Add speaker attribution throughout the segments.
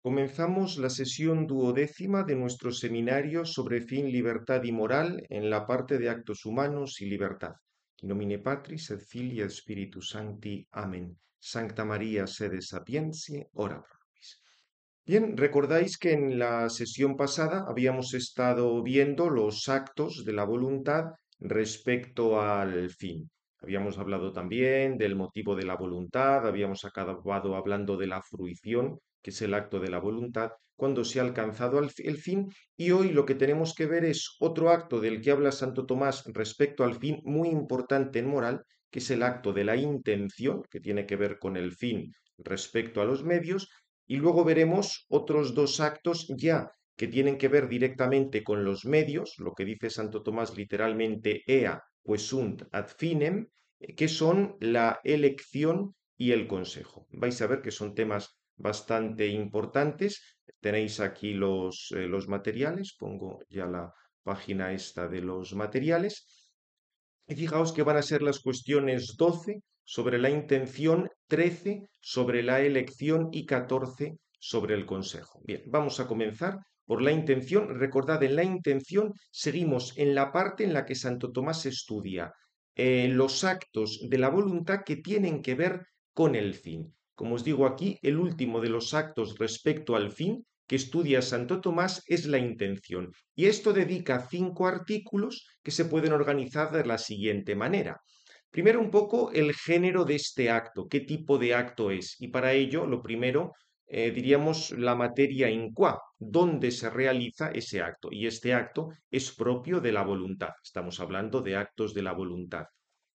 Speaker 1: Comenzamos la sesión duodécima de nuestro seminario sobre fin, libertad y moral en la parte de actos humanos y libertad. In nomine Patris et Filii et Spiritus Sancti. Amén. Sancta María, sede sapientiae, ora pro nobis. Bien, recordáis que en la sesión pasada habíamos estado viendo los actos de la voluntad respecto al fin. Habíamos hablado también del motivo de la voluntad, habíamos acabado hablando de la fruición, que es el acto de la voluntad, cuando se ha alcanzado el fin, y hoy lo que tenemos que ver es otro acto del que habla Santo Tomás respecto al fin, muy importante en moral, que es el acto de la intención, que tiene que ver con el fin respecto a los medios, y luego veremos otros dos actos ya que tienen que ver directamente con los medios, lo que dice Santo Tomás literalmente ea quesunt ad finem, que son la elección y el consejo. Vais a ver que son temas bastante importantes. Tenéis aquí los materiales, pongo ya la página esta de los materiales. Y fijaos que van a ser las cuestiones 12 sobre la intención, 13 sobre la elección y 14 sobre el consejo. Bien, vamos a comenzar por la intención. Recordad, en la intención seguimos en la parte en la que Santo Tomás estudia los actos de la voluntad que tienen que ver con el fin. Como os digo aquí, el último de los actos respecto al fin que estudia Santo Tomás es la intención. Y esto dedica 5 artículos que se pueden organizar de la siguiente manera. Primero un poco el género de este acto, qué tipo de acto es. Y para ello, lo primero, diríamos la materia in qua, dónde se realiza ese acto. Y este acto es propio de la voluntad. Estamos hablando de actos de la voluntad.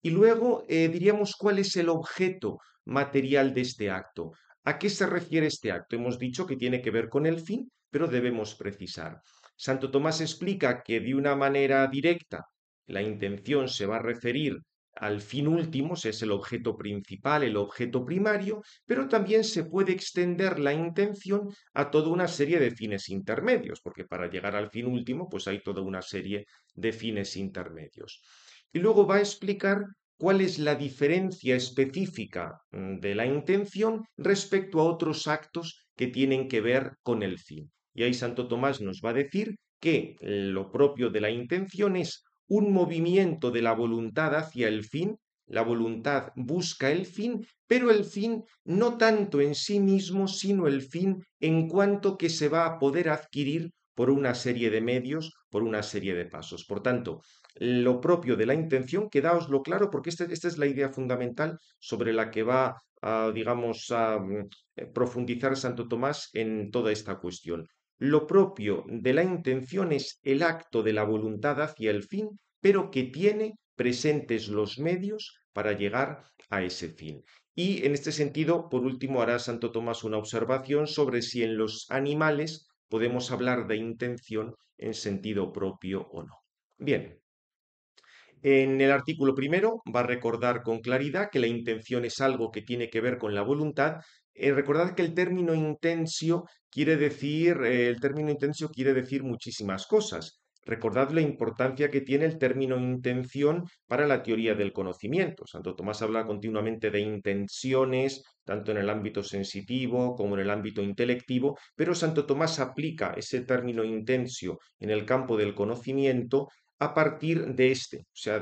Speaker 1: Y luego diríamos cuál es el objeto material de este acto. ¿A qué se refiere este acto? Hemos dicho que tiene que ver con el fin, pero debemos precisar. Santo Tomás explica que de una manera directa la intención se va a referir al fin último, es el objeto principal, el objeto primario, pero también se puede extender la intención a toda una serie de fines intermedios, porque para llegar al fin último, pues hay toda una serie de fines intermedios. Y luego va a explicar cuál es la diferencia específica de la intención respecto a otros actos que tienen que ver con el fin. Y ahí Santo Tomás nos va a decir que lo propio de la intención es un movimiento de la voluntad hacia el fin. La voluntad busca el fin, pero el fin no tanto en sí mismo, sino el fin en cuanto que se va a poder adquirir por una serie de medios, por una serie de pasos. Por tanto, lo propio de la intención, quedaoslo claro, porque esta es la idea fundamental sobre la que va, digamos, a profundizar Santo Tomás en toda esta cuestión. Lo propio de la intención es el acto de la voluntad hacia el fin, pero que tiene presentes los medios para llegar a ese fin. Y en este sentido, por último, hará Santo Tomás una observación sobre si en los animales podemos hablar de intención en sentido propio o no. Bien, en el artículo primero va a recordar con claridad que la intención es algo que tiene que ver con la voluntad. Recordad que el término intensio quiere decir muchísimas cosas. Recordad la importancia que tiene el término intención para la teoría del conocimiento. Santo Tomás habla continuamente de intenciones, tanto en el ámbito sensitivo como en el ámbito intelectivo, pero Santo Tomás aplica ese término intensio en el campo del conocimiento a partir de este, o sea,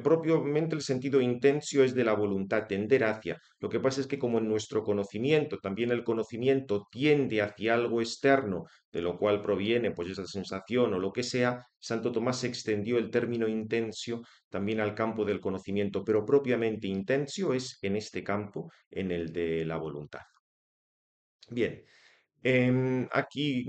Speaker 1: propiamente el sentido intensio es de la voluntad, tender hacia. Lo que pasa es que como en nuestro conocimiento, también el conocimiento tiende hacia algo externo, de lo cual proviene pues esa sensación o lo que sea, Santo Tomás extendió el término intensio también al campo del conocimiento, pero propiamente intensio es en este campo, en el de la voluntad. Bien, aquí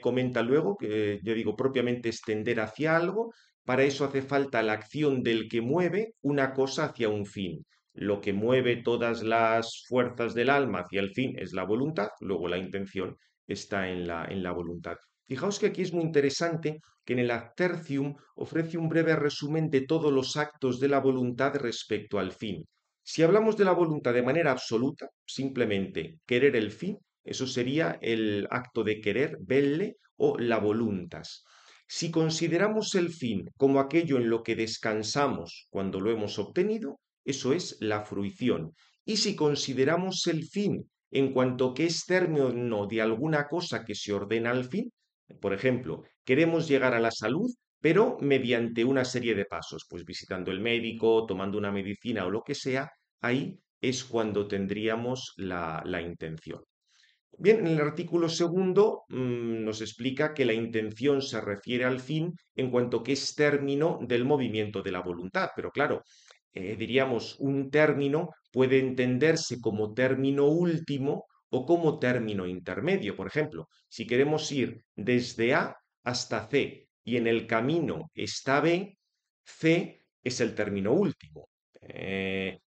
Speaker 1: comenta luego que, yo digo, propiamente extender hacia algo, para eso hace falta la acción del que mueve una cosa hacia un fin. Lo que mueve todas las fuerzas del alma hacia el fin es la voluntad, luego la intención está en la voluntad. Fijaos que aquí es muy interesante que en el Ad Tertium ofrece un breve resumen de todos los actos de la voluntad respecto al fin. Si hablamos de la voluntad de manera absoluta, simplemente querer el fin, eso sería el acto de querer, velle o la voluntas. Si consideramos el fin como aquello en lo que descansamos cuando lo hemos obtenido, eso es la fruición. Y si consideramos el fin en cuanto que es término de alguna cosa que se ordena al fin. Por ejemplo, queremos llegar a la salud, pero mediante una serie de pasos, pues visitando el médico, tomando una medicina o lo que sea, ahí es cuando tendríamos la intención. Bien, en el artículo segundo nos explica que la intención se refiere al fin en cuanto que es término del movimiento de la voluntad, pero claro, diríamos, un término puede entenderse como término último o como término intermedio. Por ejemplo, si queremos ir desde A hasta C y en el camino está B, C es el término último.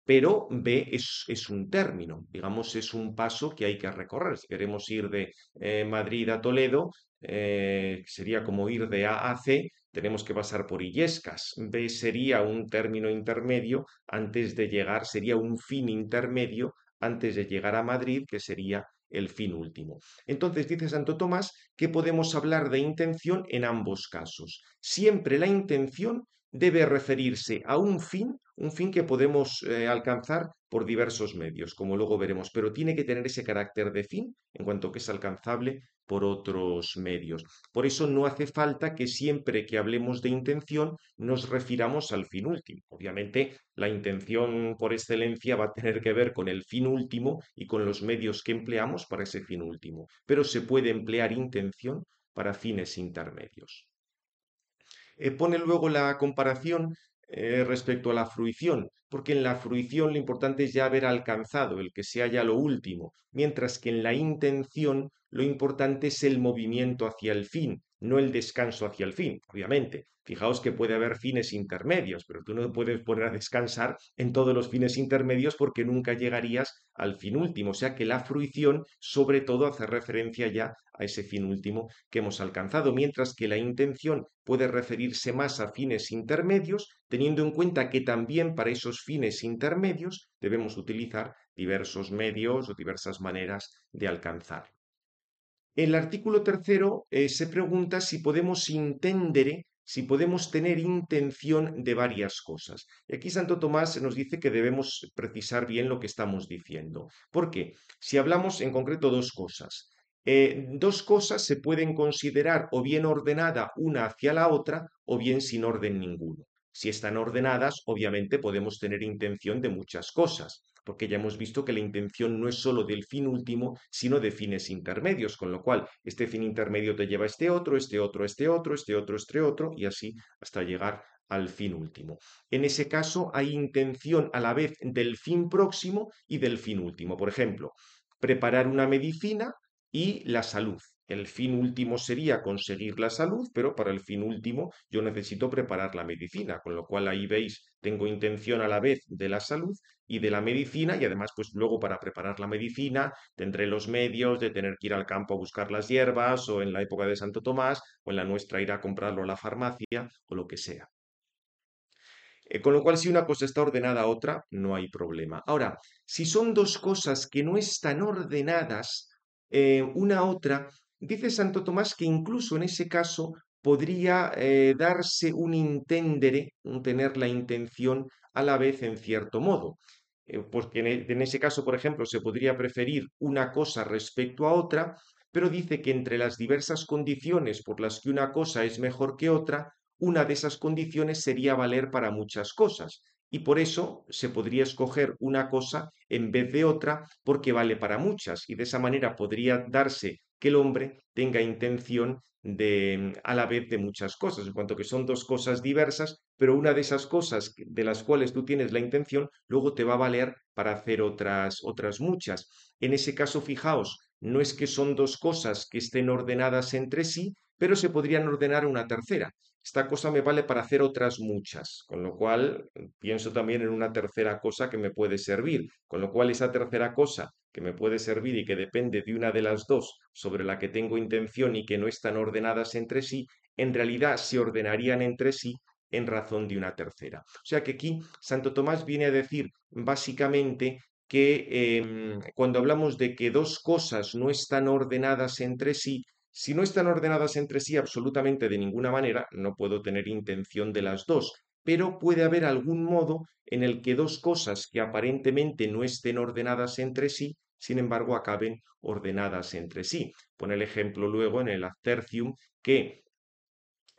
Speaker 1: Pero B es un término, digamos, es un paso que hay que recorrer. Si queremos ir de Madrid a Toledo, sería como ir de A a C, tenemos que pasar por Illescas. B sería un término intermedio antes de llegar, sería un fin intermedio antes de llegar a Madrid, que sería el fin último. Entonces dice Santo Tomás que podemos hablar de intención en ambos casos. Siempre la intención debe referirse a un fin que podemos alcanzar por diversos medios, como luego veremos, pero tiene que tener ese carácter de fin en cuanto que es alcanzable por otros medios. Por eso no hace falta que siempre que hablemos de intención nos refiramos al fin último. Obviamente, la intención por excelencia va a tener que ver con el fin último y con los medios que empleamos para ese fin último, pero se puede emplear intención para fines intermedios. Pone luego la comparación respecto a la fruición, porque en la fruición lo importante es ya haber alcanzado, el que sea ya lo último, mientras que en la intención lo importante es el movimiento hacia el fin, no el descanso hacia el fin, obviamente. Fijaos que puede haber fines intermedios, pero tú no puedes poner a descansar en todos los fines intermedios porque nunca llegarías al fin último. O sea que la fruición sobre todo hace referencia ya a ese fin último que hemos alcanzado, mientras que la intención puede referirse más a fines intermedios, teniendo en cuenta que también para esos fines intermedios debemos utilizar diversos medios o diversas maneras de alcanzar. El artículo tercero se pregunta si podemos intendere, si podemos tener intención de varias cosas. Y aquí Santo Tomás nos dice que debemos precisar bien lo que estamos diciendo. ¿Por qué? Si hablamos en concreto dos cosas se pueden considerar o bien ordenada una hacia la otra o bien sin orden ninguno. Si están ordenadas, obviamente podemos tener intención de muchas cosas, porque ya hemos visto que la intención no es sólo del fin último, sino de fines intermedios, con lo cual este fin intermedio te lleva a este otro, este otro, este otro, este otro, este otro, y así hasta llegar al fin último. En ese caso hay intención a la vez del fin próximo y del fin último. Por ejemplo, preparar una medicina y la salud. El fin último sería conseguir la salud, pero para el fin último yo necesito preparar la medicina, con lo cual ahí veis, tengo intención a la vez de la salud y de la medicina y además pues luego para preparar la medicina tendré los medios de tener que ir al campo a buscar las hierbas o en la época de Santo Tomás o en la nuestra ir a comprarlo a la farmacia o lo que sea. Con lo cual, si una cosa está ordenada a otra, no hay problema. Ahora, si son dos cosas que no están ordenadas una a otra, dice Santo Tomás que incluso en ese caso podría darse un intendere, un tener la intención a la vez en cierto modo. Porque en ese caso, por ejemplo, se podría preferir una cosa respecto a otra, pero dice que entre las diversas condiciones por las que una cosa es mejor que otra, una de esas condiciones sería valer para muchas cosas. Y por eso se podría escoger una cosa en vez de otra porque vale para muchas. Y de esa manera podría darse que el hombre tenga intención de a la vez de muchas cosas, en cuanto que son dos cosas diversas, pero una de esas cosas de las cuales tú tienes la intención, luego te va a valer para hacer otras muchas. En ese caso, fijaos, no es que son dos cosas que estén ordenadas entre sí, pero se podrían ordenar una tercera. Esta cosa me vale para hacer otras muchas, con lo cual pienso también en una tercera cosa que me puede servir, con lo cual esa tercera cosa que me puede servir y que depende de una de las dos sobre la que tengo intención y que no están ordenadas entre sí, en realidad se ordenarían entre sí en razón de una tercera. O sea que aquí Santo Tomás viene a decir básicamente que cuando hablamos de que dos cosas no están ordenadas entre sí, si no están ordenadas entre sí absolutamente de ninguna manera, no puedo tener intención de las dos, pero puede haber algún modo en el que dos cosas que aparentemente no estén ordenadas entre sí sin embargo acaben ordenadas entre sí. Pone el ejemplo luego en el Ad que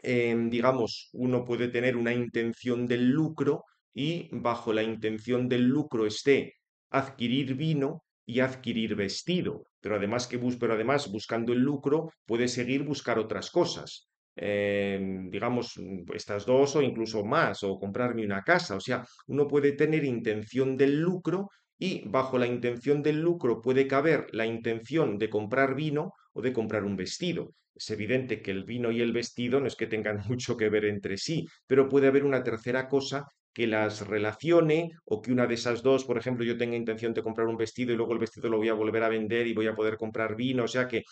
Speaker 1: digamos, uno puede tener una intención del lucro y bajo la intención del lucro esté adquirir vino y adquirir vestido, pero además buscando el lucro puede seguir buscar otras cosas. Digamos, estas dos o incluso más, o comprarme una casa. O sea, uno puede tener intención del lucro y bajo la intención del lucro puede caber la intención de comprar vino o de comprar un vestido. Es evidente que el vino y el vestido no es que tengan mucho que ver entre sí, pero puede haber una tercera cosa que las relacione o que una de esas dos, por ejemplo, yo tenga intención de comprar un vestido y luego el vestido lo voy a volver a vender y voy a poder comprar vino. O sea que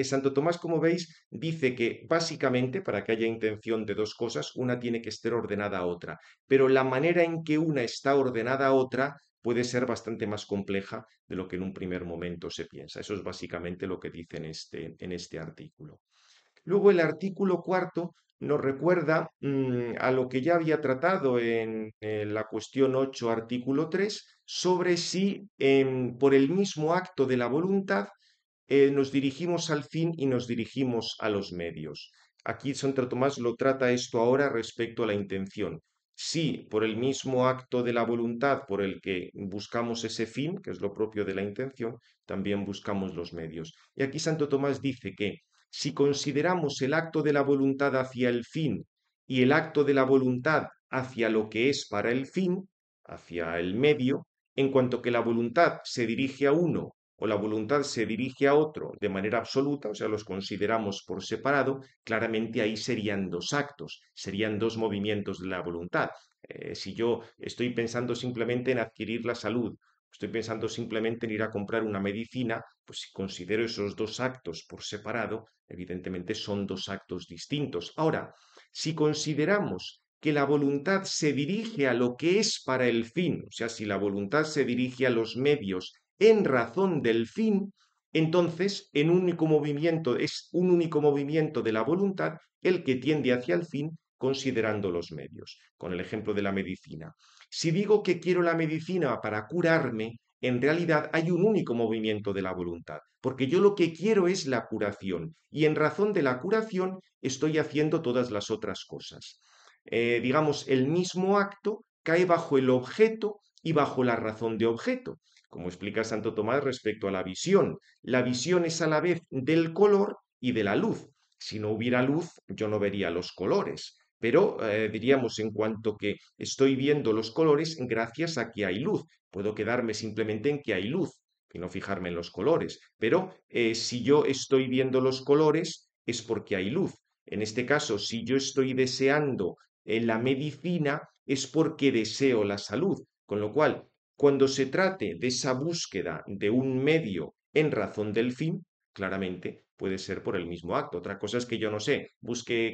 Speaker 1: Santo Tomás, como veis, dice que básicamente para que haya intención de dos cosas, una tiene que estar ordenada a otra, pero la manera en que una está ordenada a otra puede ser bastante más compleja de lo que en un primer momento se piensa. Eso es básicamente lo que dice en este artículo. Luego el artículo cuarto nos recuerda a lo que ya había tratado en la cuestión 8, artículo 3, sobre si por el mismo acto de la voluntad nos dirigimos al fin y nos dirigimos a los medios. Aquí Santo Tomás lo trata esto ahora respecto a la intención. Si por el mismo acto de la voluntad por el que buscamos ese fin, que es lo propio de la intención, también buscamos los medios. Y aquí Santo Tomás dice que si consideramos el acto de la voluntad hacia el fin y el acto de la voluntad hacia lo que es para el fin, hacia el medio, en cuanto que la voluntad se dirige a uno o la voluntad se dirige a otro de manera absoluta, o sea, los consideramos por separado, claramente ahí serían dos actos, serían dos movimientos de la voluntad. Si yo estoy pensando simplemente en adquirir la salud, estoy pensando simplemente en ir a comprar una medicina, pues si considero esos dos actos por separado, evidentemente son dos actos distintos. Ahora, si consideramos que la voluntad se dirige a lo que es para el fin, o sea, si la voluntad se dirige a los medios en razón del fin, entonces en un único movimiento es un único movimiento de la voluntad el que tiende hacia el fin considerando los medios. Con el ejemplo de la medicina. Si digo que quiero la medicina para curarme, en realidad hay un único movimiento de la voluntad, porque yo lo que quiero es la curación y en razón de la curación estoy haciendo todas las otras cosas. Digamos, el mismo acto cae bajo el objeto y bajo la razón de objeto, como explica Santo Tomás respecto a la visión. La visión es a la vez del color y de la luz. Si no hubiera luz, yo no vería los colores, pero diríamos en cuanto que estoy viendo los colores gracias a que hay luz. Puedo quedarme simplemente en que hay luz y no fijarme en los colores, pero si yo estoy viendo los colores es porque hay luz. En este caso, si yo estoy deseando la medicina es porque deseo la salud, con lo cual, cuando se trate de esa búsqueda de un medio en razón del fin, claramente puede ser por el mismo acto. Otra cosa es que yo no sé,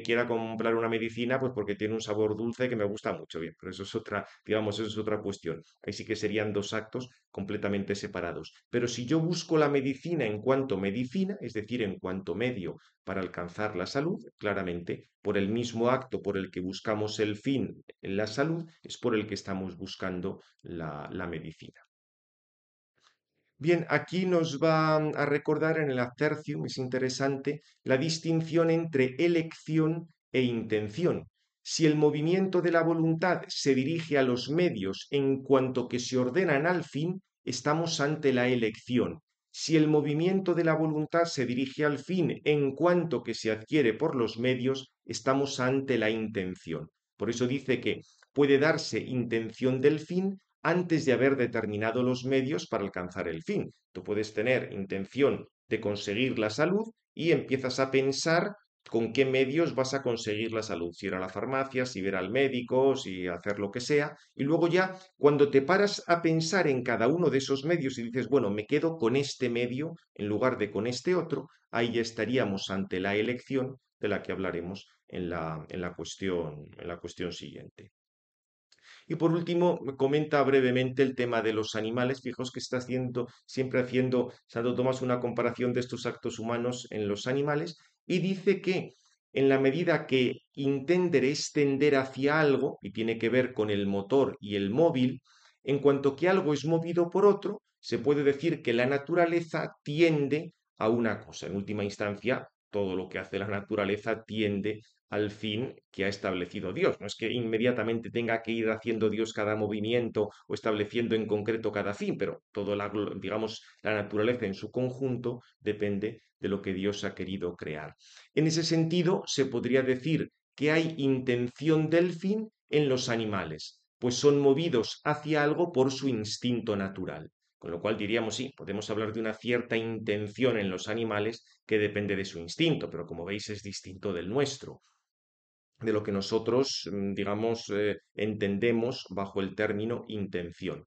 Speaker 1: quiera comprar una medicina, pues porque tiene un sabor dulce que me gusta mucho, bien, pero eso es otra, digamos, eso es otra cuestión. Ahí sí que serían dos actos completamente separados. Pero si yo busco la medicina en cuanto medicina, es decir, en cuanto medio para alcanzar la salud, claramente, por el mismo acto por el que buscamos el fin en la salud, es por el que estamos buscando la medicina. Bien, aquí nos va a recordar en el Ad es interesante, la distinción entre elección e intención. Si el movimiento de la voluntad se dirige a los medios en cuanto que se ordenan al fin, estamos ante la elección. Si el movimiento de la voluntad se dirige al fin en cuanto que se adquiere por los medios, estamos ante la intención. Por eso dice que puede darse intención del fin antes de haber determinado los medios para alcanzar el fin. Tú puedes tener intención de conseguir la salud y empiezas a pensar con qué medios vas a conseguir la salud, si ir a la farmacia, si ir al médico, si hacer lo que sea, y luego ya cuando te paras a pensar en cada uno de esos medios y dices, bueno, me quedo con este medio en lugar de con este otro, ahí ya estaríamos ante la elección de la que hablaremos en la cuestión siguiente. Y por último, comenta brevemente el tema de los animales. Fijaos que está siempre haciendo Santo Tomás una comparación de estos actos humanos en los animales y dice que en la medida que intender es tender hacia algo, y tiene que ver con el motor y el móvil, en cuanto que algo es movido por otro, se puede decir que la naturaleza tiende a una cosa. En última instancia, todo lo que hace la naturaleza tiende al fin que ha establecido Dios. No es que inmediatamente tenga que ir haciendo Dios cada movimiento o estableciendo en concreto cada fin, pero toda digamos, la naturaleza en su conjunto depende de lo que Dios ha querido crear. En ese sentido, se podría decir que hay intención del fin en los animales, pues son movidos hacia algo por su instinto natural. Con lo cual diríamos, sí, podemos hablar de una cierta intención en los animales que depende de su instinto, pero como veis es distinto del nuestro, de lo que nosotros, digamos, entendemos bajo el término intención.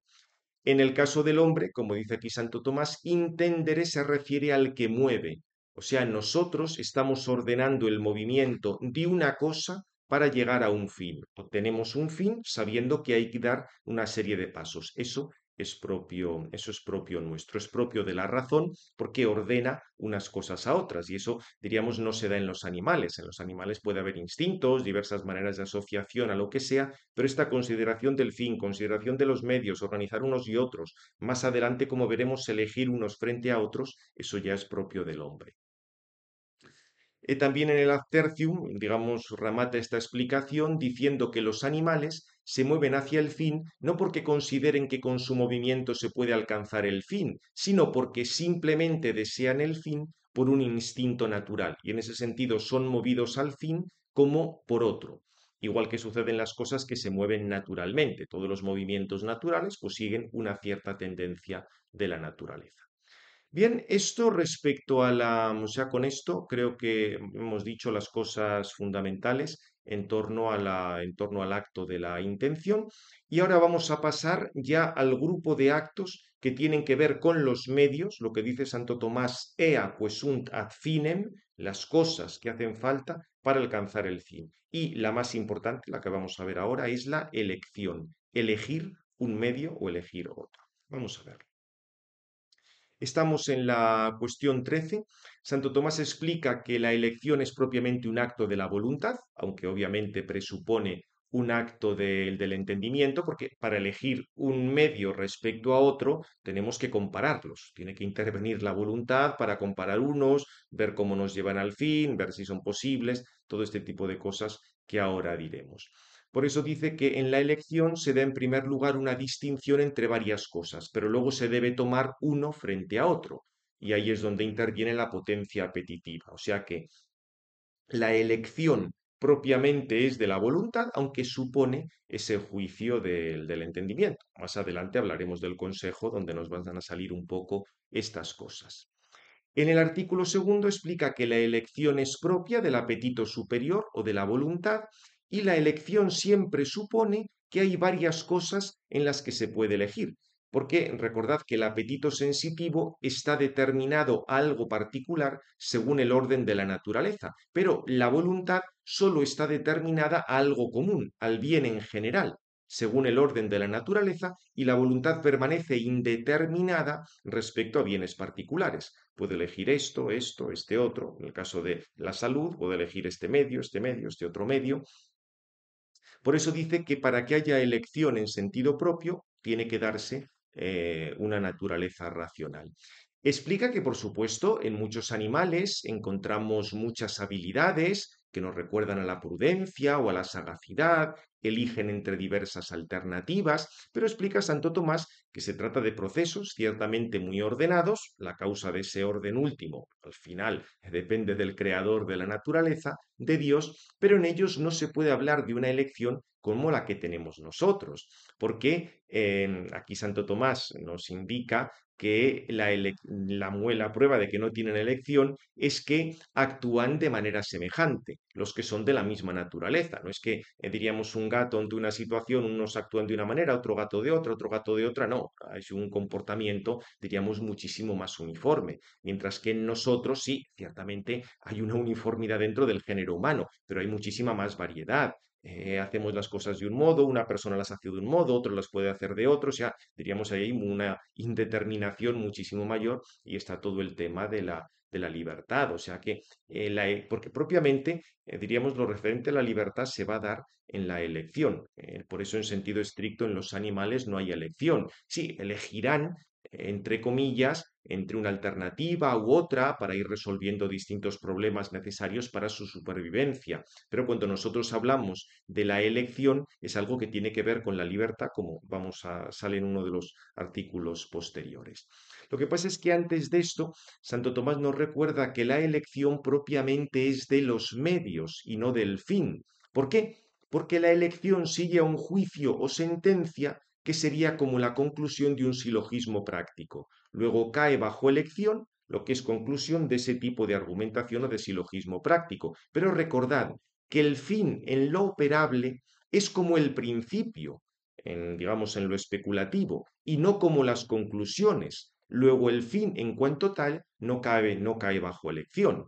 Speaker 1: En el caso del hombre, como dice aquí Santo Tomás, intendere se refiere al que mueve. O sea, nosotros estamos ordenando el movimiento de una cosa para llegar a un fin. Obtenemos un fin sabiendo que hay que dar una serie de pasos. Eso es propio nuestro, es propio de la razón porque ordena unas cosas a otras y eso, diríamos, no se da en los animales. En los animales puede haber instintos, diversas maneras de asociación a lo que sea, pero esta consideración del fin, consideración de los medios, organizar unos y otros, más adelante, como veremos, elegir unos frente a otros, eso ya es propio del hombre. También en el Ad digamos, remata esta explicación diciendo que los animales se mueven hacia el fin no porque consideren que con su movimiento se puede alcanzar el fin, sino porque simplemente desean el fin por un instinto natural y en ese sentido son movidos al fin como por otro. Igual que suceden las cosas que se mueven naturalmente. Todos los movimientos naturales pues siguen una cierta tendencia de la naturaleza. Bien, esto respecto a o sea, con esto creo que hemos dicho las cosas fundamentales en torno al acto de la intención y ahora vamos a pasar ya al grupo de actos que tienen que ver con los medios, lo que dice Santo Tomás, ea quesunt ad finem, las cosas que hacen falta para alcanzar el fin. Y la más importante, la que vamos a ver ahora, es la elección, elegir un medio o elegir otro. Vamos a ver. Estamos en la cuestión 13. Santo Tomás explica que la elección es propiamente un acto de la voluntad, aunque obviamente presupone un acto del entendimiento, porque para elegir un medio respecto a otro tenemos que compararlos. Tiene que intervenir la voluntad para comparar unos, ver cómo nos llevan al fin, ver si son posibles, todo este tipo de cosas que ahora diremos. Por eso dice que en la elección se da en primer lugar una distinción entre varias cosas, pero luego se debe tomar uno frente a otro. Y ahí es donde interviene la potencia apetitiva. O sea que la elección propiamente es de la voluntad, aunque supone ese juicio del entendimiento. Más adelante hablaremos del consejo, donde nos van a salir un poco estas cosas. En el artículo segundo explica que la elección es propia del apetito superior o de la voluntad y la elección siempre supone que hay varias cosas en las que se puede elegir, porque recordad que el apetito sensitivo está determinado a algo particular según el orden de la naturaleza, pero la voluntad solo está determinada a algo común, al bien en general, según el orden de la naturaleza, y la voluntad permanece indeterminada respecto a bienes particulares. Puede elegir esto, este otro. En el caso de la salud, puede elegir este medio, este otro medio. Por eso dice que para que haya elección en sentido propio, tiene que darse una naturaleza racional. Explica que, por supuesto, en muchos animales encontramos muchas habilidades que nos recuerdan a la prudencia o a la sagacidad, eligen entre diversas alternativas, pero explica Santo Tomás que se trata de procesos ciertamente muy ordenados, la causa de ese orden último, al final, depende del creador de la naturaleza, de Dios, pero en ellos no se puede hablar de una elección como la que tenemos nosotros, porque aquí Santo Tomás nos indica que la prueba de que no tienen elección es que actúan de manera semejante, los que son de la misma naturaleza. No es que diríamos un gato ante una situación, unos actúan de una manera, otro gato de otra, no. Es un comportamiento, diríamos, muchísimo más uniforme. Mientras que en nosotros sí, ciertamente hay una uniformidad dentro del género humano, pero hay muchísima más variedad. Hacemos las cosas de un modo, una persona las hace de un modo, otro las puede hacer de otro, o sea, diríamos ahí hay una indeterminación muchísimo mayor y está todo el tema de la libertad, o sea que, porque propiamente, diríamos, lo referente a la libertad se va a dar en la elección, por eso en sentido estricto en los animales no hay elección, sí, elegirán entre comillas, entre una alternativa u otra para ir resolviendo distintos problemas necesarios para su supervivencia. Pero cuando nosotros hablamos de la elección, es algo que tiene que ver con la libertad, como sale en uno de los artículos posteriores. Lo que pasa es que antes de esto, Santo Tomás nos recuerda que la elección propiamente es de los medios y no del fin. ¿Por qué? Porque la elección sigue a un juicio o sentencia que sería como la conclusión de un silogismo práctico. Luego cae bajo elección lo que es conclusión de ese tipo de argumentación o de silogismo práctico. Pero recordad que el fin en lo operable es como el principio, digamos, en lo especulativo, y no como las conclusiones. Luego el fin en cuanto tal no cae bajo elección.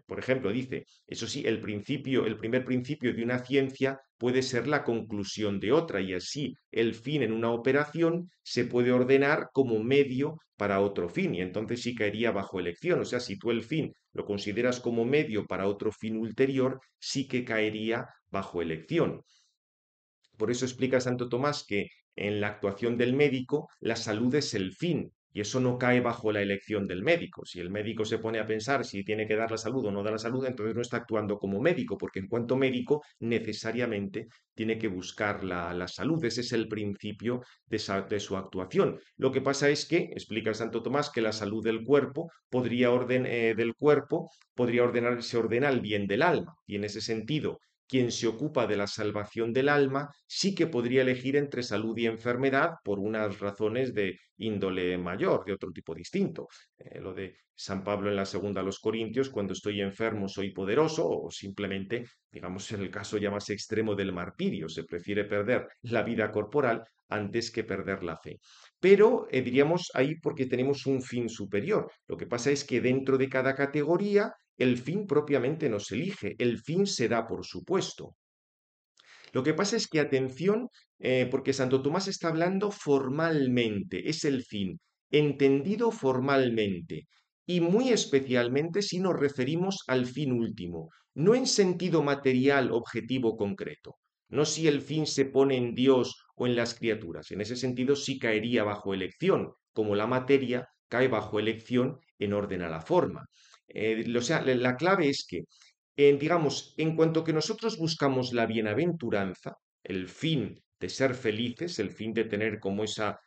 Speaker 1: Por ejemplo, dice, eso sí, el primer principio de una ciencia puede ser la conclusión de otra y así el fin en una operación se puede ordenar como medio para otro fin y entonces sí caería bajo elección. O sea, si tú el fin lo consideras como medio para otro fin ulterior, sí que caería bajo elección. Por eso explica Santo Tomás que en la actuación del médico la salud es el fin y eso no cae bajo la elección del médico. Si el médico se pone a pensar si tiene que dar la salud o no dar la salud, entonces no está actuando como médico, porque en cuanto médico necesariamente tiene que buscar la salud. Ese es el principio de su actuación. Lo que pasa es que, explica Santo Tomás, que la salud del cuerpo podría ordenar, se ordena el bien del alma y en ese sentido quien se ocupa de la salvación del alma sí que podría elegir entre salud y enfermedad por unas razones de índole mayor, de otro tipo distinto. Lo de San Pablo en la segunda a los Corintios, cuando estoy enfermo soy poderoso, o simplemente, digamos, en el caso ya más extremo del martirio, se prefiere perder la vida corporal antes que perder la fe. Pero diríamos ahí porque tenemos un fin superior. Lo que pasa es que dentro de cada categoría el fin propiamente no se elige, el fin se da por supuesto. Lo que pasa es que atención, porque Santo Tomás está hablando formalmente, es el fin, entendido formalmente, y muy especialmente si nos referimos al fin último, no en sentido material objetivo concreto, no si el fin se pone en Dios o en las criaturas, en ese sentido sí caería bajo elección, como la materia cae bajo elección en orden a la forma. O sea, la clave es que digamos, en cuanto que nosotros buscamos la bienaventuranza, el fin de ser felices, el fin de tener como estar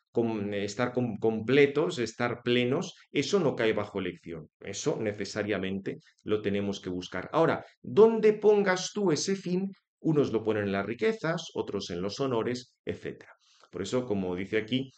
Speaker 1: completos, estar plenos, eso no cae bajo elección. Eso necesariamente lo tenemos que buscar. Ahora, ¿dónde pongas tú ese fin? Unos lo ponen en las riquezas, otros en los honores, etc. Por eso, como dice aquí,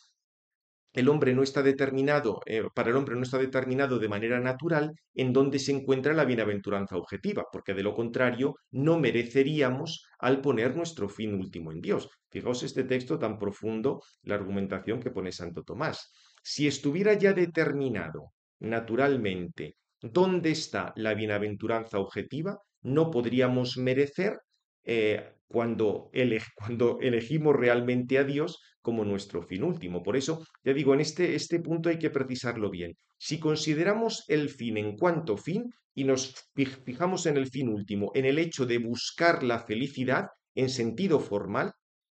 Speaker 1: el hombre no está determinado, para el hombre no está determinado de manera natural en dónde se encuentra la bienaventuranza objetiva, porque de lo contrario no mereceríamos al poner nuestro fin último en Dios. Fijaos este texto tan profundo, la argumentación que pone Santo Tomás. Si estuviera ya determinado naturalmente dónde está la bienaventuranza objetiva, no podríamos merecer cuando elegimos realmente a Dios como nuestro fin último. Por eso, ya digo, en este punto hay que precisarlo bien. Si consideramos el fin en cuanto fin y nos fijamos en el fin último, en el hecho de buscar la felicidad en sentido formal,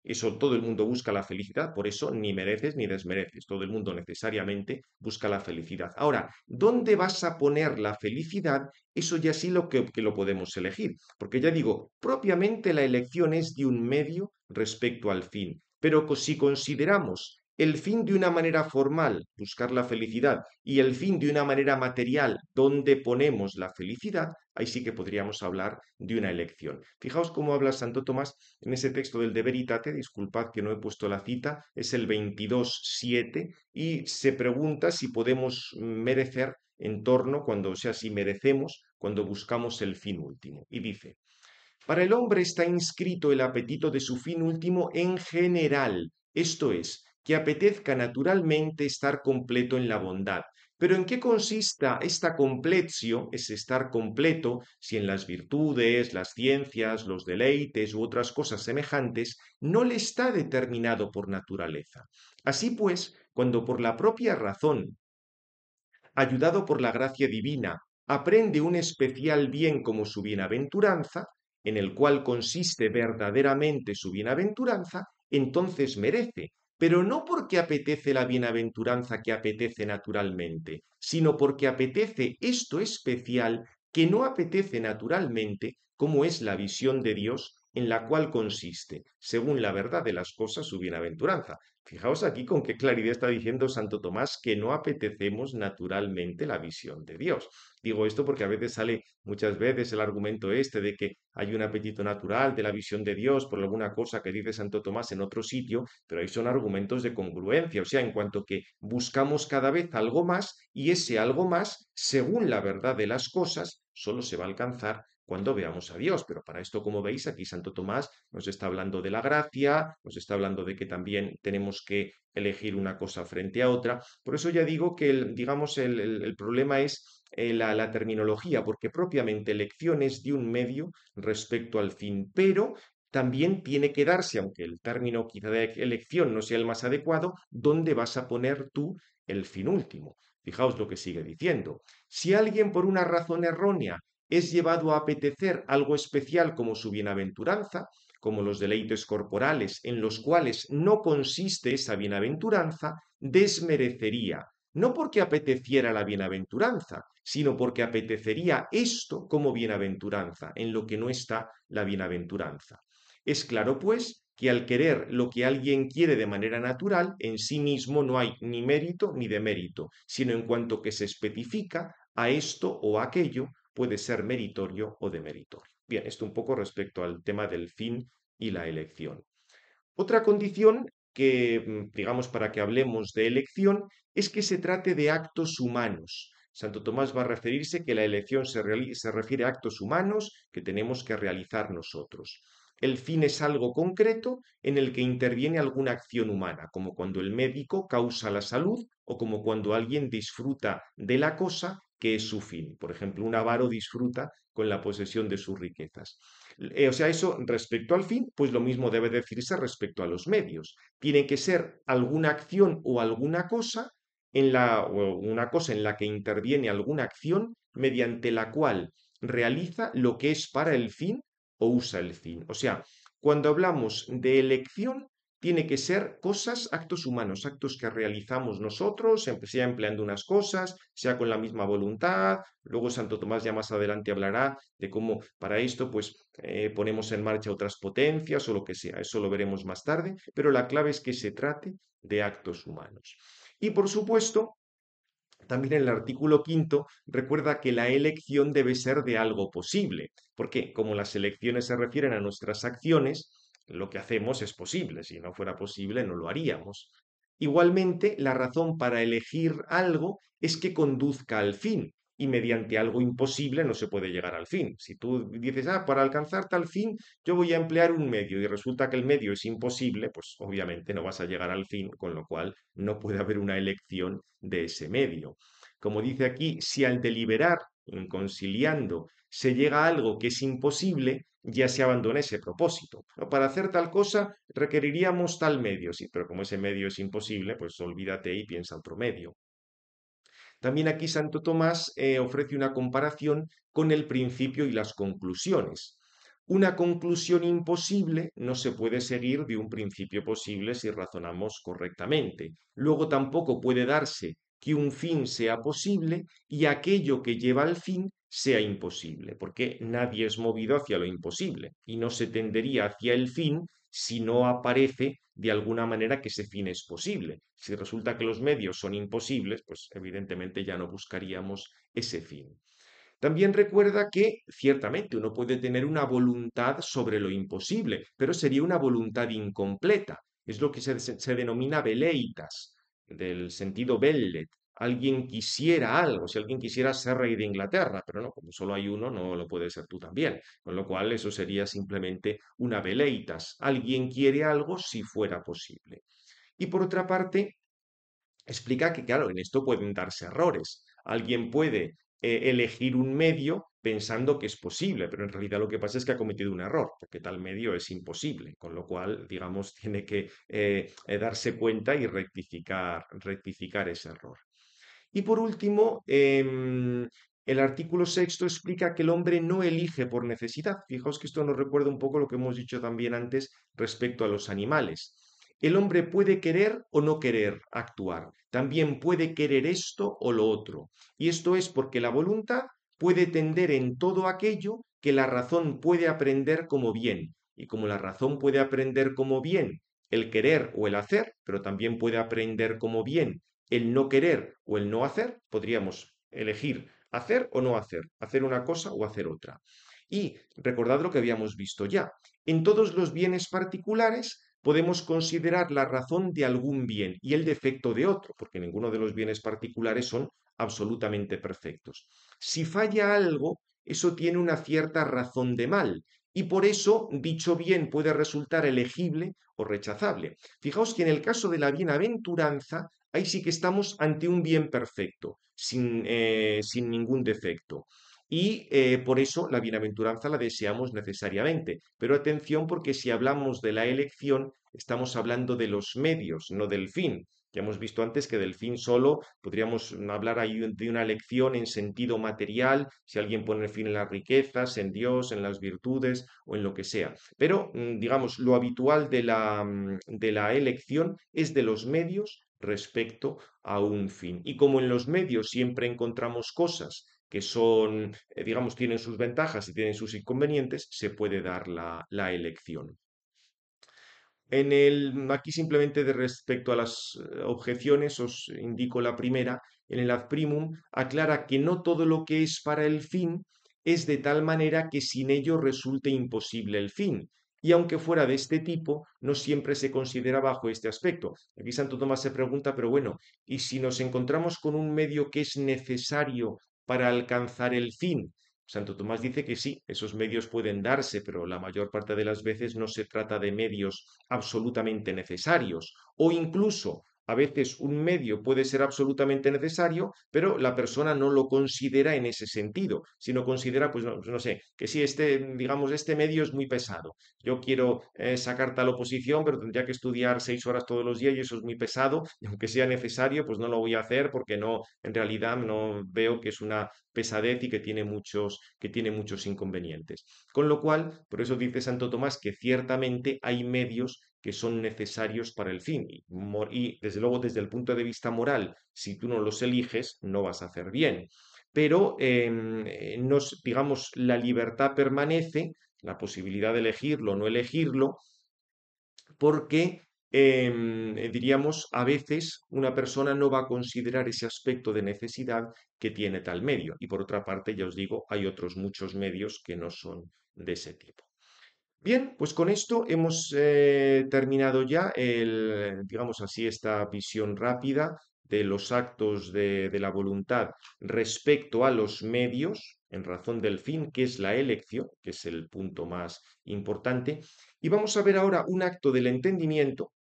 Speaker 1: eso todo el mundo busca la felicidad, por eso ni mereces ni desmereces, todo el mundo necesariamente busca la felicidad. Ahora, ¿dónde vas a poner la felicidad? Eso ya sí que lo podemos elegir, porque ya digo, propiamente la elección es de un medio respecto al fin. Pero si consideramos el fin de una manera formal, buscar la felicidad, y el fin de una manera material, donde ponemos la felicidad, ahí sí que podríamos hablar de una elección. Fijaos cómo habla Santo Tomás en ese texto del De Veritate, disculpad que no he puesto la cita, es el 22.7, y se pregunta si podemos merecer en torno, cuando, o sea, si merecemos cuando buscamos el fin último. Y dice, para el hombre está inscrito el apetito de su fin último en general, esto es, que apetezca naturalmente estar completo en la bondad. Pero ¿en qué consista esta completio, es estar completo, si en las virtudes, las ciencias, los deleites u otras cosas semejantes no le está determinado por naturaleza? Así pues, cuando por la propia razón ayudado por la gracia divina, aprende un especial bien como su bienaventuranza, en el cual consiste verdaderamente su bienaventuranza, entonces merece, pero no porque apetece la bienaventuranza que apetece naturalmente, sino porque apetece esto especial que no apetece naturalmente, como es la visión de Dios, en la cual consiste, según la verdad de las cosas, su bienaventuranza. Fijaos aquí con qué claridad está diciendo Santo Tomás que no apetecemos naturalmente la visión de Dios. Digo esto porque a veces sale muchas veces el argumento este de que hay un apetito natural de la visión de Dios por alguna cosa que dice Santo Tomás en otro sitio, pero ahí son argumentos de congruencia, o sea, en cuanto que buscamos cada vez algo más y ese algo más, según la verdad de las cosas, solo se va a alcanzar cuando veamos a Dios. Pero para esto, como veis, aquí Santo Tomás nos está hablando de la gracia, nos está hablando de que también tenemos que elegir una cosa frente a otra. Por eso ya digo que, digamos, el problema es la terminología, porque propiamente elección es de un medio respecto al fin, pero también tiene que darse, aunque el término quizá de elección no sea el más adecuado, dónde vas a poner tú el fin último. Fijaos lo que sigue diciendo. Si alguien por una razón errónea es llevado a apetecer algo especial como su bienaventuranza, como los deleites corporales en los cuales no consiste esa bienaventuranza, desmerecería, no porque apeteciera la bienaventuranza, sino porque apetecería esto como bienaventuranza, en lo que no está la bienaventuranza. Es claro, pues, que al querer lo que alguien quiere de manera natural, en sí mismo no hay ni mérito ni demérito, sino en cuanto que se especifica a esto o a aquello, puede ser meritorio o demeritorio. Bien, esto un poco respecto al tema del fin y la elección. Otra condición que, digamos, para que hablemos de elección, es que se trate de actos humanos. Santo Tomás va a referirse que la elección se refiere a actos humanos que tenemos que realizar nosotros. El fin es algo concreto en el que interviene alguna acción humana, como cuando el médico causa la salud o como cuando alguien disfruta de la cosa que es su fin. Por ejemplo, un avaro disfruta con la posesión de sus riquezas. O sea, eso respecto al fin, pues lo mismo debe decirse respecto a los medios. Tiene que ser alguna acción o alguna cosa o una cosa en la que interviene alguna acción mediante la cual realiza lo que es para el fin o usa el fin. O sea, cuando hablamos de elección, tiene que ser cosas, actos humanos, actos que realizamos nosotros, sea empleando unas cosas, sea con la misma voluntad. Luego Santo Tomás ya más adelante hablará de cómo para esto pues ponemos en marcha otras potencias o lo que sea. Eso lo veremos más tarde, pero la clave es que se trate de actos humanos. Y por supuesto, también el artículo quinto recuerda que la elección debe ser de algo posible, porque como las elecciones se refieren a nuestras acciones, lo que hacemos es posible, si no fuera posible no lo haríamos. Igualmente, la razón para elegir algo es que conduzca al fin, y mediante algo imposible no se puede llegar al fin. Si tú dices, para alcanzar tal fin, yo voy a emplear un medio y resulta que el medio es imposible, pues obviamente no vas a llegar al fin, con lo cual no puede haber una elección de ese medio. Como dice aquí, si al deliberar, en conciliando, se llega a algo que es imposible, ya se abandona ese propósito. Para hacer tal cosa requeriríamos tal medio, sí, pero como ese medio es imposible, pues olvídate y piensa otro medio. También aquí Santo Tomás ofrece una comparación con el principio y las conclusiones. Una conclusión imposible no se puede seguir de un principio posible si razonamos correctamente. Luego tampoco puede darse que un fin sea posible y aquello que lleva al fin sea imposible, porque nadie es movido hacia lo imposible y no se tendería hacia el fin si no aparece de alguna manera que ese fin es posible. Si resulta que los medios son imposibles, pues evidentemente ya no buscaríamos ese fin. También recuerda que ciertamente uno puede tener una voluntad sobre lo imposible, pero sería una voluntad incompleta. Es lo que se denomina veleitas, del sentido vellet. Alguien quisiera algo, si alguien quisiera ser rey de Inglaterra, pero no, como solo hay uno, no lo puede ser tú también. Con lo cual eso sería simplemente una veleitas. Alguien quiere algo si fuera posible. Y por otra parte, explica que, claro, en esto pueden darse errores. Alguien puede elegir un medio pensando que es posible, pero en realidad lo que pasa es que ha cometido un error, porque tal medio es imposible, con lo cual, digamos, tiene que darse cuenta y rectificar ese error. Y por último, el artículo sexto explica que el hombre no elige por necesidad. Fijaos que esto nos recuerda un poco lo que hemos dicho también antes respecto a los animales. El hombre puede querer o no querer actuar, también puede querer esto o lo otro. Y esto es porque la voluntad puede tender en todo aquello que la razón puede aprender como bien. Y como la razón puede aprender como bien el querer o el hacer, pero también puede aprender como bien el no querer o el no hacer, podríamos elegir hacer o no hacer, hacer una cosa o hacer otra. Y recordad lo que habíamos visto ya. En todos los bienes particulares podemos considerar la razón de algún bien y el defecto de otro, porque ninguno de los bienes particulares son absolutamente perfectos. Si falla algo, eso tiene una cierta razón de mal, y por eso dicho bien puede resultar elegible o rechazable. Fijaos que en el caso de la bienaventuranza, ahí sí que estamos ante un bien perfecto, sin ningún defecto. Y por eso la bienaventuranza la deseamos necesariamente. Pero atención porque si hablamos de la elección, estamos hablando de los medios, no del fin. Ya hemos visto antes que del fin solo podríamos hablar ahí de una elección en sentido material, si alguien pone el fin en las riquezas, en Dios, en las virtudes o en lo que sea. Pero, digamos, lo habitual de la elección es de los medios respecto a un fin. Y como en los medios siempre encontramos cosas que son, digamos, tienen sus ventajas y tienen sus inconvenientes, se puede dar la elección. Aquí simplemente de respecto a las objeciones os indico la primera. En el ad primum aclara que no todo lo que es para el fin es de tal manera que sin ello resulte imposible el fin. Y aunque fuera de este tipo, no siempre se considera bajo este aspecto. Aquí Santo Tomás se pregunta, pero bueno, ¿y si nos encontramos con un medio que es necesario para alcanzar el fin? Santo Tomás dice que sí, esos medios pueden darse, pero la mayor parte de las veces no se trata de medios absolutamente necesarios o incluso a veces un medio puede ser absolutamente necesario, pero la persona no lo considera en ese sentido, sino considera, pues no sé, que si digamos, este medio es muy pesado. Yo quiero sacar tal oposición, pero tendría que estudiar 6 horas todos los días y eso es muy pesado, y aunque sea necesario, pues no lo voy a hacer porque no, en realidad no veo que es una pesadez y que tiene muchos inconvenientes. Con lo cual, por eso dice Santo Tomás que ciertamente hay medios que son necesarios para el fin. Y desde luego, desde el punto de vista moral, si tú no los eliges, no vas a hacer bien. Pero, digamos, la libertad permanece, la posibilidad de elegirlo o no elegirlo, porque diríamos, a veces una persona no va a considerar ese aspecto de necesidad que tiene tal medio. Y por otra parte, ya os digo, hay otros muchos medios que no son de ese tipo. Bien, pues con esto hemos terminado ya digamos así, esta visión rápida de los actos de la voluntad respecto a los medios, en razón del fin, que es la elección, que es el punto más importante. Y vamos a ver ahora un acto del entendimiento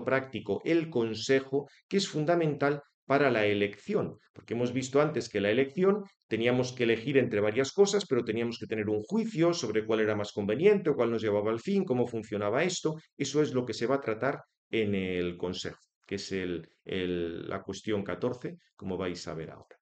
Speaker 1: práctico, el consejo, que es fundamental para la elección, porque hemos visto antes que la elección teníamos que elegir entre varias cosas, pero teníamos que tener un juicio sobre cuál era más conveniente o cuál nos llevaba al fin, cómo funcionaba esto. Eso es lo que se va a tratar en el consejo, que es la cuestión 14, como vais a ver ahora.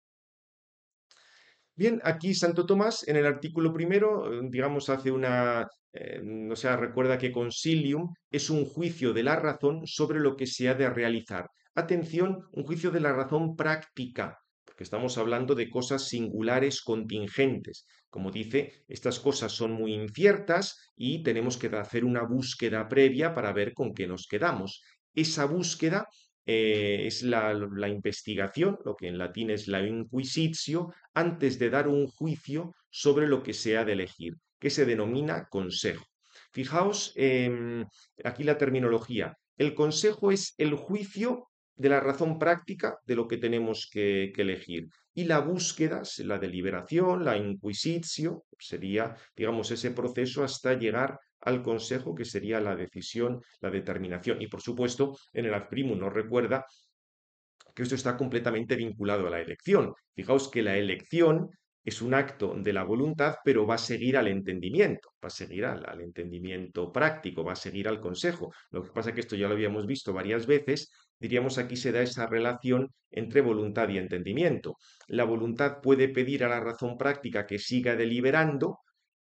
Speaker 1: Bien, aquí Santo Tomás, en el artículo primero, digamos, hace o sea, recuerda que consilium es un juicio de la razón sobre lo que se ha de realizar. Atención, un juicio de la razón práctica, porque estamos hablando de cosas singulares, contingentes. Como dice, estas cosas son muy inciertas y tenemos que hacer una búsqueda previa para ver con qué nos quedamos. Esa búsqueda es la investigación, lo que en latín es la inquisitio, antes de dar un juicio sobre lo que se ha de elegir, que se denomina consejo. Fijaos aquí la terminología. El consejo es el juicio de la razón práctica de lo que tenemos que elegir. Y la búsqueda, la deliberación, la inquisitio, sería, digamos, ese proceso hasta llegar al consejo, que sería la decisión, la determinación. Y por supuesto, en el ad primum nos recuerda que esto está completamente vinculado a la elección. Fijaos que la elección es un acto de la voluntad, pero va a seguir al entendimiento, va a seguir al entendimiento práctico, va a seguir al consejo. Lo que pasa es que esto ya lo habíamos visto varias veces, diríamos aquí se da esa relación entre voluntad y entendimiento. La voluntad puede pedir a la razón práctica que siga deliberando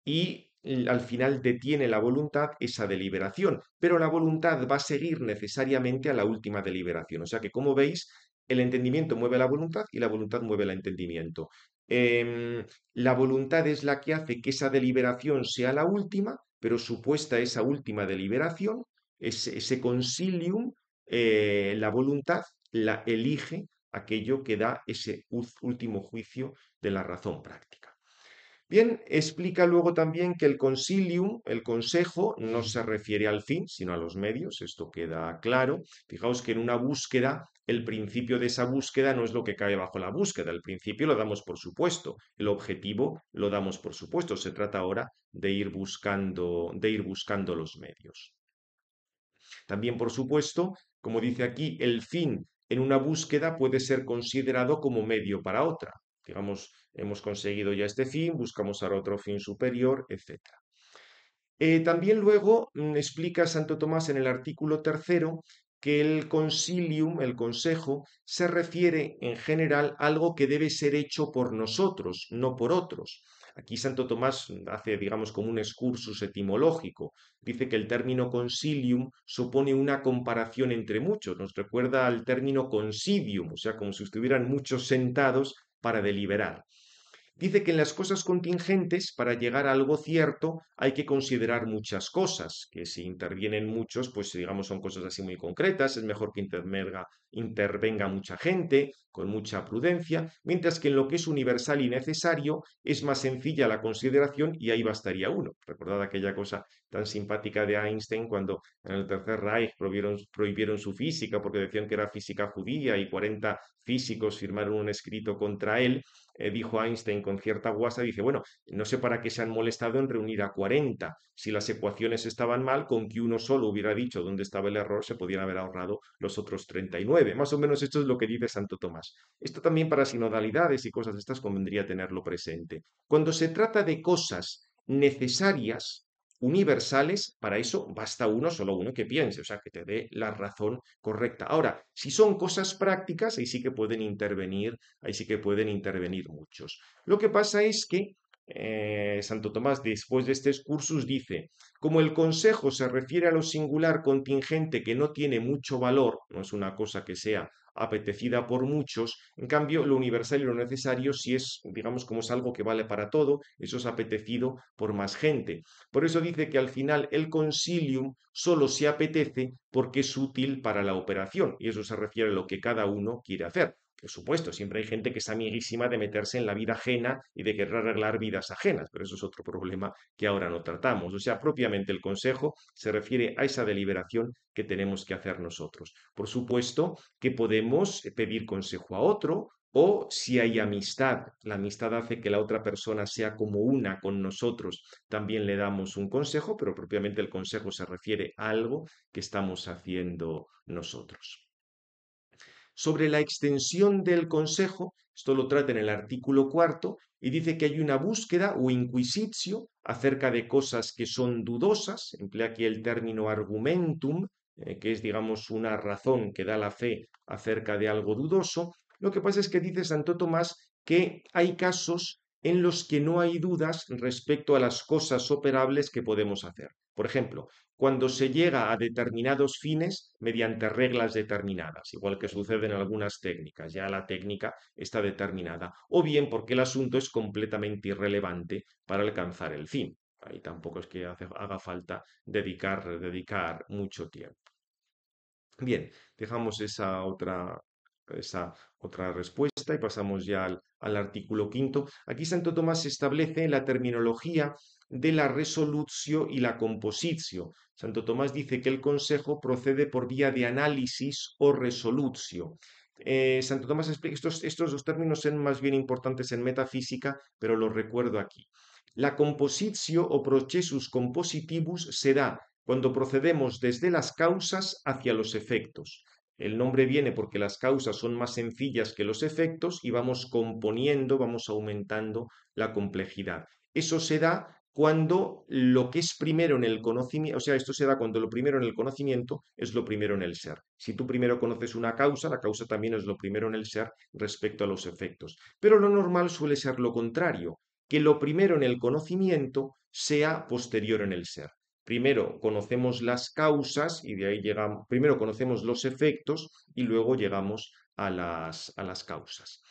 Speaker 1: y al final detiene la voluntad esa deliberación, pero la voluntad va a seguir necesariamente a la última deliberación. O sea que, como veis, el entendimiento mueve la voluntad y la voluntad mueve el entendimiento. La voluntad es la que hace que esa deliberación sea la última, pero supuesta esa última deliberación, ese consilium, la voluntad la elige aquello que da ese último juicio de la razón práctica. Bien, explica luego también que el consilium, el consejo, no se refiere al fin, sino a los medios, esto queda claro. Fijaos que en una búsqueda, el principio de esa búsqueda no es lo que cae bajo la búsqueda, el principio lo damos por supuesto, el objetivo lo damos por supuesto, se trata ahora de ir buscando los medios. También, por supuesto, como dice aquí, el fin en una búsqueda puede ser considerado como medio para otra. Digamos, hemos conseguido ya este fin, buscamos ahora otro fin superior, etc. También luego explica Santo Tomás en el artículo tercero que el consilium, el consejo, se refiere en general a algo que debe ser hecho por nosotros, no por otros. Aquí Santo Tomás hace, digamos, como un excursus etimológico. Dice que el término consilium supone una comparación entre muchos. Nos recuerda al término considium, o sea, como si estuvieran muchos sentados para deliberar. Dice que en las cosas contingentes, para llegar a algo cierto, hay que considerar muchas cosas, que si intervienen muchos, pues digamos son cosas así muy concretas, es mejor que intervenga mucha gente, con mucha prudencia, mientras que en lo que es universal y necesario es más sencilla la consideración y ahí bastaría uno. Recordad aquella cosa tan simpática de Einstein cuando en el Tercer Reich prohibieron su física porque decían que era física judía y 40 físicos firmaron un escrito contra él. Dijo Einstein con cierta guasa, dice, bueno, no sé para qué se han molestado en reunir a 40. Si las ecuaciones estaban mal, con que uno solo hubiera dicho dónde estaba el error, se podían haber ahorrado los otros 39. Más o menos esto es lo que dice Santo Tomás. Esto también para sinodalidades y cosas de estas convendría tenerlo presente. Cuando se trata de cosas necesarias, universales, para eso basta uno, solo uno que piense, o sea, que te dé la razón correcta. Ahora, si son cosas prácticas, ahí sí que pueden intervenir muchos. Lo que pasa es que Santo Tomás, después de este excursus, dice, como el consejo se refiere a lo singular contingente que no tiene mucho valor, no es una cosa que sea apetecida por muchos, en cambio lo universal y lo necesario sí es, digamos, como es algo que vale para todo, eso es apetecido por más gente. Por eso dice que al final el consilium solo se apetece porque es útil para la operación, y eso se refiere a lo que cada uno quiere hacer. Por supuesto, siempre hay gente que es amiguísima de meterse en la vida ajena y de querer arreglar vidas ajenas, pero eso es otro problema que ahora no tratamos. O sea, propiamente el consejo se refiere a esa deliberación que tenemos que hacer nosotros. Por supuesto que podemos pedir consejo a otro o si hay amistad, la amistad hace que la otra persona sea como una con nosotros, también le damos un consejo, pero propiamente el consejo se refiere a algo que estamos haciendo nosotros. Sobre la extensión del consejo, esto lo trata en el artículo cuarto, y dice que hay una búsqueda o inquisitio acerca de cosas que son dudosas, emplea aquí el término argumentum, que es, digamos, una razón que da la fe acerca de algo dudoso. Lo que pasa es que dice Santo Tomás que hay casos en los que no hay dudas respecto a las cosas operables que podemos hacer. Por ejemplo, cuando se llega a determinados fines mediante reglas determinadas, igual que sucede en algunas técnicas, ya la técnica está determinada, o bien porque el asunto es completamente irrelevante para alcanzar el fin. Ahí tampoco es que haga falta dedicar mucho tiempo. Bien, dejamos esa otra respuesta y pasamos ya al artículo quinto. Aquí Santo Tomás establece la terminología de la resolutio y la compositio. Santo Tomás dice que el consejo procede por vía de análisis o resolutio. Santo Tomás explica, estos dos términos son más bien importantes en metafísica, pero los recuerdo aquí. La compositio o processus compositivus se da cuando procedemos desde las causas hacia los efectos. El nombre viene porque las causas son más sencillas que los efectos y vamos componiendo, vamos aumentando la complejidad. Eso se da cuando lo que es primero en el conocimiento, o sea, esto se da cuando lo primero en el conocimiento es lo primero en el ser. Si tú primero conoces una causa, la causa también es lo primero en el ser respecto a los efectos. Pero lo normal suele ser lo contrario. que lo primero en el conocimiento sea posterior en el ser. Primero conocemos las causas y de ahí llegamos, primero conocemos los efectos y luego llegamos a las causas.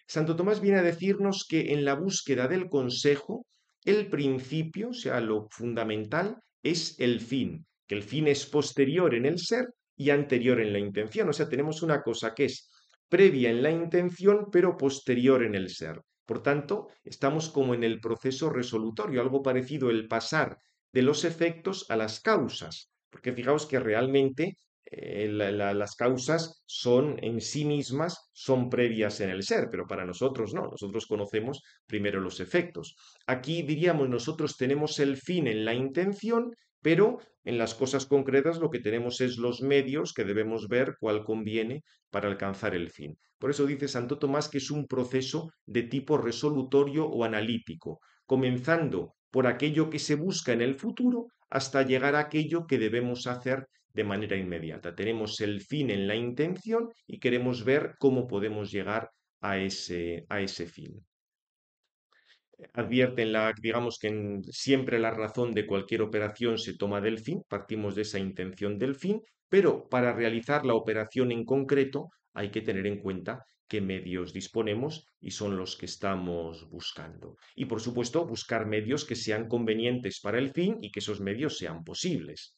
Speaker 1: Santo Tomás viene a decirnos que en la búsqueda del consejo, el principio, o sea, lo fundamental, es el fin, que el fin es posterior en el ser y anterior en la intención. O sea, tenemos una cosa que es previa en la intención, pero posterior en el ser. Por tanto, estamos como en el proceso resolutorio, algo parecido el pasar de los efectos a las causas, porque fijaos que realmente las causas son en sí mismas, son previas en el ser, pero para nosotros no, nosotros conocemos primero los efectos. Aquí diríamos, nosotros tenemos el fin en la intención, pero en las cosas concretas lo que tenemos es los medios que debemos ver cuál conviene para alcanzar el fin. Por eso dice Santo Tomás que es un proceso de tipo resolutorio o analítico, comenzando por aquello que se busca en el futuro hasta llegar a aquello que debemos hacer de manera inmediata. Tenemos el fin en la intención y queremos ver cómo podemos llegar a ese fin. Advierten digamos que siempre la razón de cualquier operación se toma del fin, partimos de esa intención del fin, pero para realizar la operación en concreto hay que tener en cuenta qué medios disponemos y son los que estamos buscando. Y por supuesto, buscar medios que sean convenientes para el fin y que esos medios sean posibles.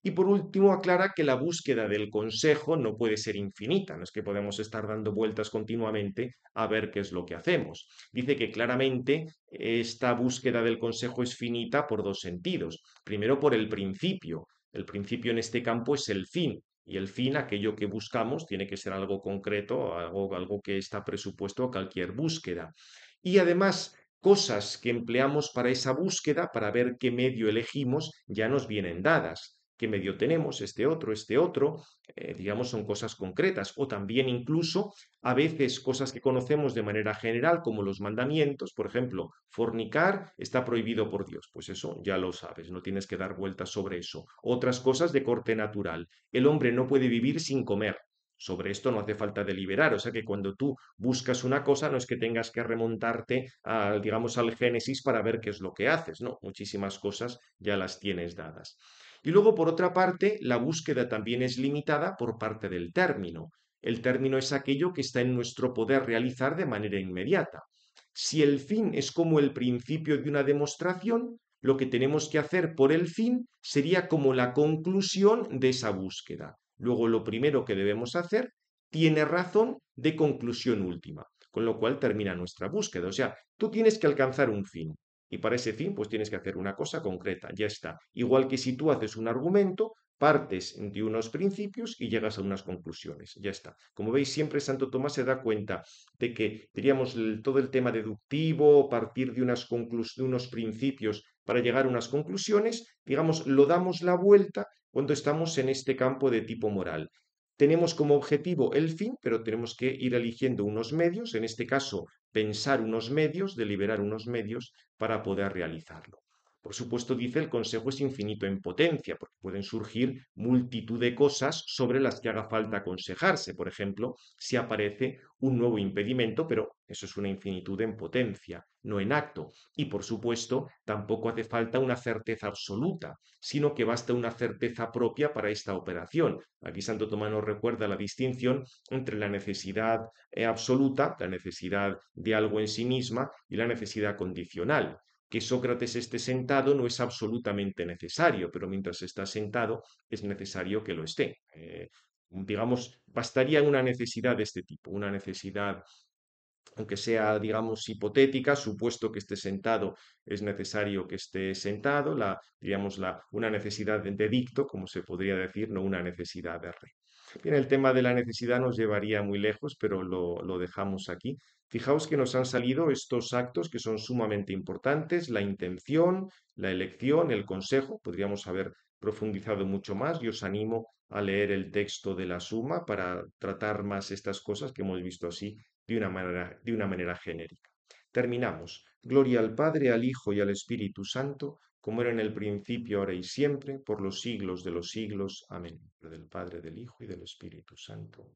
Speaker 1: Y por último, aclara que la búsqueda del consejo no puede ser infinita, no es que podemos estar dando vueltas continuamente a ver qué es lo que hacemos. Dice que claramente esta búsqueda del consejo es finita por dos sentidos. Primero, por el principio. El principio en este campo es el fin. Y el fin, aquello que buscamos, tiene que ser algo concreto, algo que está presupuesto a cualquier búsqueda. Y además, cosas que empleamos para esa búsqueda, para ver qué medio elegimos, ya nos vienen dadas. ¿Qué medio tenemos? Este otro, digamos, son cosas concretas. O también incluso a veces cosas que conocemos de manera general, como los mandamientos, por ejemplo, fornicar está prohibido por Dios. Pues eso ya lo sabes, no tienes que dar vueltas sobre eso. Otras cosas de corte natural. El hombre no puede vivir sin comer. Sobre esto no hace falta deliberar, o sea que cuando tú buscas una cosa no es que tengas que remontarte digamos, al Génesis para ver qué es lo que haces, no, muchísimas cosas ya las tienes dadas. Y luego, por otra parte, la búsqueda también es limitada por parte del término. El término es aquello que está en nuestro poder realizar de manera inmediata. Si el fin es como el principio de una demostración, lo que tenemos que hacer por el fin sería como la conclusión de esa búsqueda. Luego, lo primero que debemos hacer tiene razón de conclusión última, con lo cual termina nuestra búsqueda. O sea, tú tienes que alcanzar un fin y para ese fin pues tienes que hacer una cosa concreta, ya está. Igual que si tú haces un argumento, partes de unos principios y llegas a unas conclusiones, ya está. Como veis, siempre Santo Tomás se da cuenta de que, diríamos, todo el tema deductivo, partir de, de unos principios para llegar a unas conclusiones, digamos, lo damos la vuelta cuando estamos en este campo de tipo moral. Tenemos como objetivo el fin, pero tenemos que ir eligiendo unos medios, en este caso, pensar unos medios, deliberar unos medios para poder realizarlo. Por supuesto, dice, el consejo es infinito en potencia, porque pueden surgir multitud de cosas sobre las que haga falta aconsejarse. Por ejemplo, si aparece un nuevo impedimento, pero eso es una infinitud en potencia, no en acto. Y por supuesto, tampoco hace falta una certeza absoluta, sino que basta una certeza propia para esta operación. Aquí Santo Tomás nos recuerda la distinción entre la necesidad absoluta, la necesidad de algo en sí misma, y la necesidad condicional. Que Sócrates esté sentado no es absolutamente necesario, pero mientras está sentado es necesario que lo esté. Digamos, bastaría una necesidad de este tipo, una necesidad aunque sea, digamos, hipotética, supuesto que esté sentado, es necesario que esté sentado, digamos, una necesidad de dicto, como se podría decir, no una necesidad de re. Bien, el tema de la necesidad nos llevaría muy lejos, pero lo dejamos aquí. Fijaos que nos han salido estos actos que son sumamente importantes, la intención, la elección, el consejo, podríamos haber profundizado mucho más y os animo a leer el texto de la suma para tratar más estas cosas que hemos visto así de una manera genérica. Terminamos. Gloria al Padre, al Hijo y al Espíritu Santo, como era en el principio, ahora y siempre, por los siglos de los siglos. Amén. Del Padre, del Hijo y del Espíritu Santo.